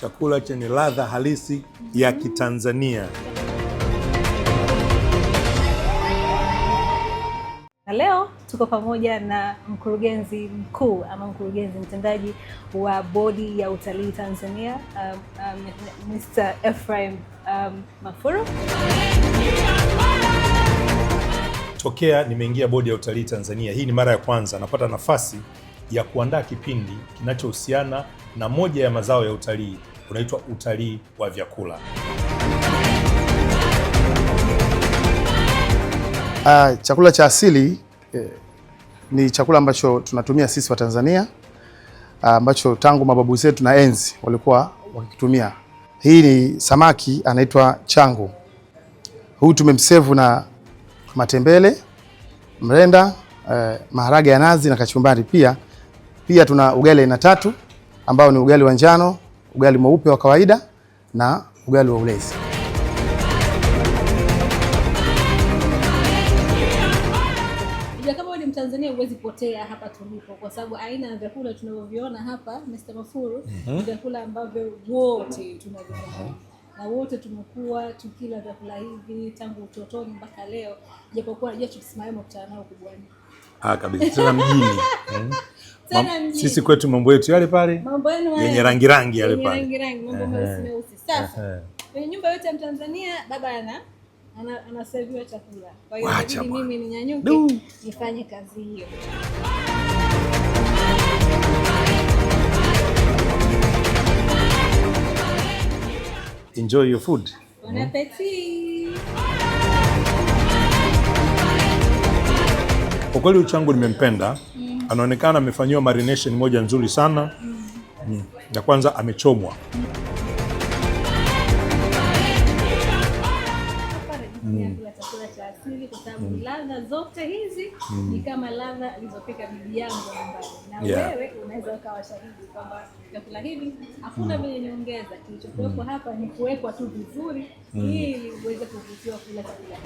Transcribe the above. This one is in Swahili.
chakula chenye ladha halisi ya Kitanzania. Na leo tuko pamoja na mkurugenzi mkuu ama mkurugenzi mtendaji wa Bodi ya Utalii Tanzania, Mr. Ephraim Mafuru. Tokea nimeingia Bodi ya Utalii Tanzania, hii ni mara ya kwanza napata nafasi ya kuandaa kipindi kinachohusiana na moja ya mazao ya utalii, unaitwa utalii wa vyakula. Chakula cha asili ni chakula ambacho tunatumia sisi wa Tanzania, ambacho tangu mababu zetu na enzi walikuwa wakitumia. Hii ni samaki anaitwa changu. Huu tumemsevu na matembele, mrenda, maharage ya nazi na kachumbari. Pia tuna ugali aina 3 ambao ni ugali wa njano, ugali mweupe wa kawaida na ugali wa ulezi. Kama wewe ni Mtanzania huwezi potea hapa tulipo, kwa sababu aina ya vyakula tunavyoviona hapa Mr. Mafuru ni vyakula ambavyo wote tunavifahamu. Na wote tumekuwa tukila vyakula hivi tangu utotoni mpaka leo, japokuwa najua tukisimama kukutana nao kubwani. Kabisa, tena mjini. Sisi kwetu mambo yetu yale pale, yenye rangi yale pale. Mambo meusi. Sasa kwenye nyumba yote ya Mtanzania baba anaserviwa chakula. Kwa hiyo inabidi mimi ninyanyuke nifanye kazi hiyo. Enjoy your food. Bon appetit. Kwa kweli uchangu nimempenda. Anaonekana amefanyiwa marination moja nzuri sana. Ya kwanza amechomwa. Chakula cha asili kwa sababu ladha zote hizi ni kama ladha alizopika bibi yangu nyumbani. Na wewe unaweza ukawa shahidi kwamba chakula hivi hakuna vile niongeza, kilichokuwepo hapa ni kuwekwa tu vizuri ili uweze kuvutiwa kula chakula.